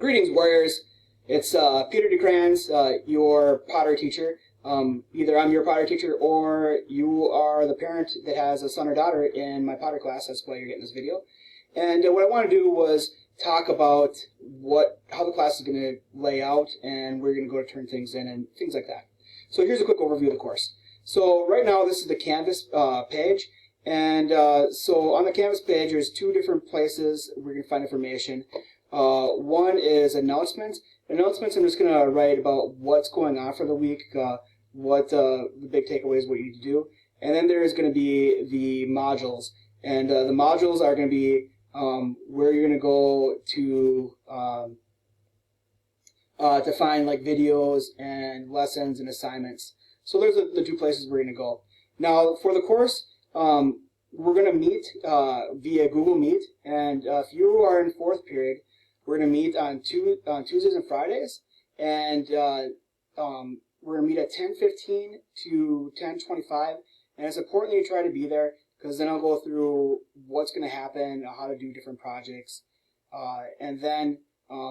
Greetings, warriors. It's Peter DeCrans, your pottery teacher. Either I'm your pottery teacher or you are the parent that has a son or daughter in my pottery class. That's why you're getting this video. And what I want to do was talk about how the class is going to lay out, and we're going to go to turn things in and things like that. So here's a quick overview of the course. So right now this is the Canvas page, and so on the Canvas page there's two different places we're going to find information. One is announcements. Announcements, I'm just going to write about what's going on for the week, what the big takeaways, what you need to do. And then there's going to be the modules. And the modules are going to be where you're going to go to find like videos and lessons and assignments. So there's the two places we're going to go. Now for the course, we're going to meet via Google Meet. And if you are in 4th period, we're going to meet on Tuesdays and Fridays, and we're going to meet at 10:15 to 10:25. And it's important that you try to be there, because then I'll go through what's going to happen, how to do different projects, and then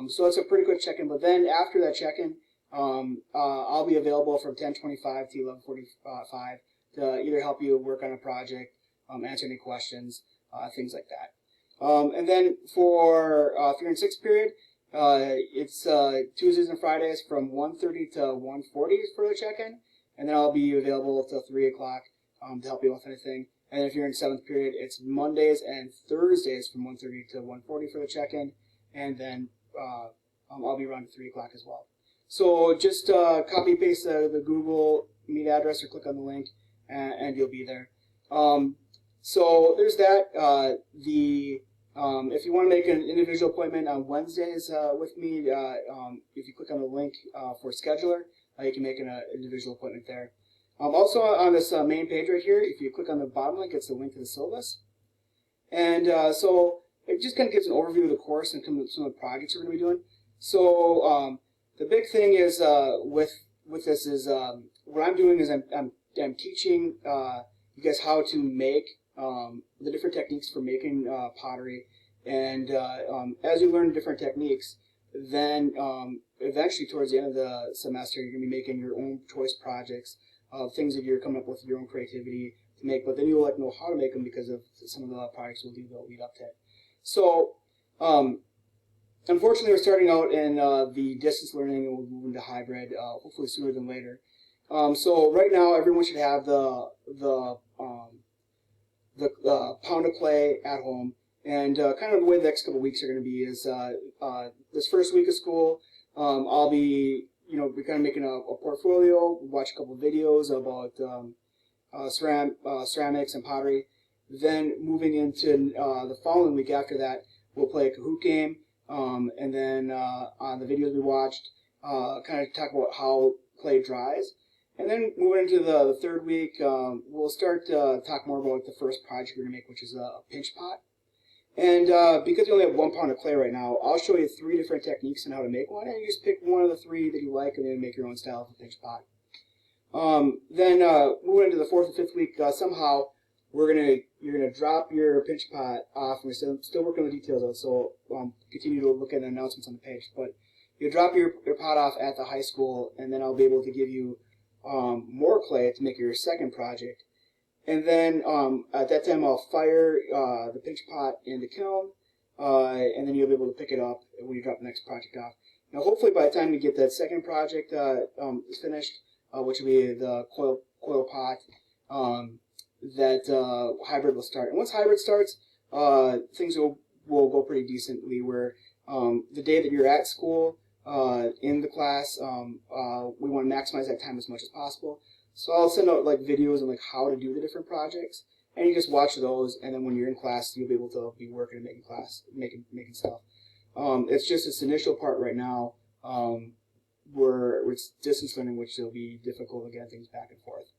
so it's a pretty quick check-in. But then after that check-in, I'll be available from 10:25 to 11:45 to either help you work on a project, answer any questions, things like that. And then for if you're in 6th period, it's Tuesdays and Fridays from 1:30 to 1:40 for the check-in, and then I'll be available till 3 o'clock to help you with anything. And if you're in 7th period, it's Mondays and Thursdays from 1:30 to 1:40 for the check-in, and then I'll be around 3 o'clock as well. So just copy paste the Google Meet address or click on the link, and you'll be there. So there's that. If you want to make an individual appointment on Wednesdays with me, if you click on the link for scheduler, you can make an individual appointment there. Also on this main page right here, if you click on the bottom link, it's the link to the syllabus. And so it just kind of gives an overview of the course and some of the projects we're going to be doing. So the big thing is with this is what I'm doing is I'm teaching you guys how to make the different techniques for making pottery, and as you learn different techniques, then eventually towards the end of the semester you're going to be making your own choice projects, things that you're coming up with your own creativity to make, but then you'll know how to make them because of some of the projects we'll do that will lead up to it. So unfortunately we're starting out in the distance learning, and we'll move into hybrid hopefully sooner than later. So right now everyone should have the pound of clay at home, and kind of the way the next couple of weeks are going to be is this first week of school, I'll be we're kind of making a portfolio, watch a couple of videos about ceramics and pottery. Then moving into the following week after that, we'll play a Kahoot game, and then on the videos we watched, kind of talk about how clay dries. And then moving into the 3rd week, we'll start to talk more about the first project we're going to make, which is a pinch pot. And because we only have 1 pound of clay right now, I'll show you 3 different techniques on how to make one, and you just pick one of the 3 that you like and then make your own style of a pinch pot. Then moving into the 4th and 5th week, somehow you're gonna drop your pinch pot off. We're still working the details out, so continue to look at the announcements on the page. But you drop your pot off at the high school, and then I'll be able to give you more clay to make your second project. And then at that time I'll fire the pinch pot in the kiln, and then you'll be able to pick it up when you drop the next project off. Now hopefully by the time you get that second project finished, which will be the coil pot, that hybrid will start. And once hybrid starts, things will go pretty decently, where the day that you're at school, in the class, we want to maximize that time as much as possible. So I'll send out like videos on like how to do the different projects, and you just watch those, and then when you're in class you'll be able to be working and making stuff. It's just this initial part right now where it's distance learning, which will be difficult to get things back and forth.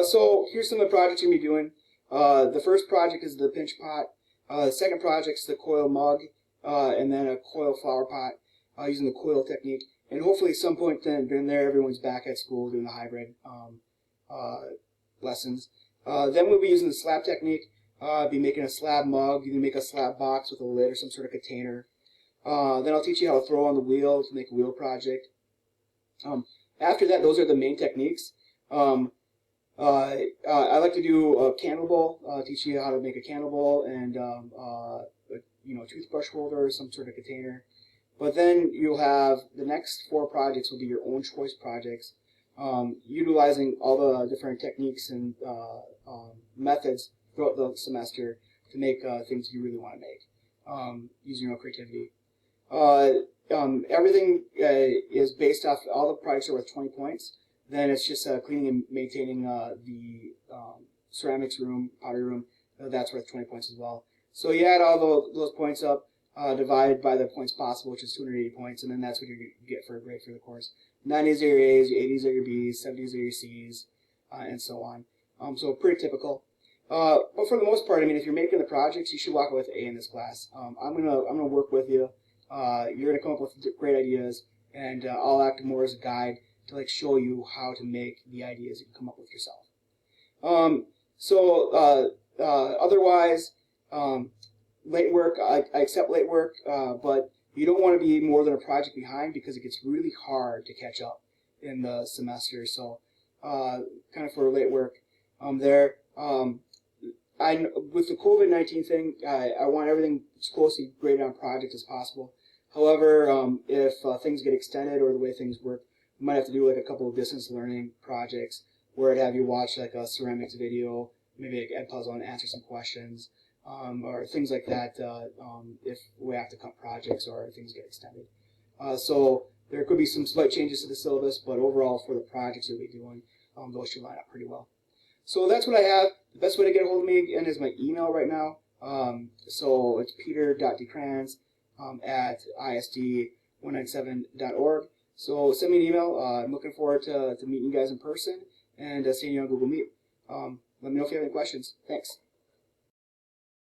So here's some of the projects you're going to be doing. The first project is the pinch pot. The second project is the coil mug, and then a coil flower pot, using the coil technique. And hopefully at some point during there, everyone's back at school doing the hybrid lessons. Then we'll be using the slab technique, be making a slab mug. You can make a slab box with a lid or some sort of container. Then I'll teach you how to throw on the wheel to make a wheel project. After that, those are the main techniques. I like to do a candle bowl, teach you how to make a candle bowl and toothbrush holder or some sort of container. But then you'll have the next 4 projects will be your own choice projects, utilizing all the different techniques and methods throughout the semester to make things you really want to make, using your own creativity. Everything is based off, all the projects are worth 20 points. Then it's just cleaning and maintaining the ceramics room, pottery room. That's worth 20 points as well. So you add all those points up, divide by the points possible, which is 280 points, and then that's what you get for a grade for the course. 90s are your A's, your 80s are your B's, 70s are your C's, and so on. So pretty typical. But for the most part, I mean, if you're making the projects, you should walk away with an A in this class. I'm gonna work with you. You're gonna come up with great ideas, and I'll act more as a guide to like show you how to make the ideas that you come up with yourself. Otherwise, late work, I accept late work, but you don't want to be more than a project behind because it gets really hard to catch up in the semester. So kind of for late work with the COVID-19 thing, I want everything as closely graded on project as possible. However, if things get extended or the way things work, you might have to do like a couple of distance learning projects where I'd have you watch like a ceramics video, maybe like Edpuzzle, and answer some questions, or things like that if we have to cut projects or things get extended. So there could be some slight changes to the syllabus, but overall for the projects you'll be doing, those should line up pretty well. So that's what I have. The best way to get a hold of me again is my email right now. So it's peter.decrans at isd197.org. So send me an email. I'm looking forward to meeting you guys in person and seeing you on Google Meet. Let me know if you have any questions. Thanks.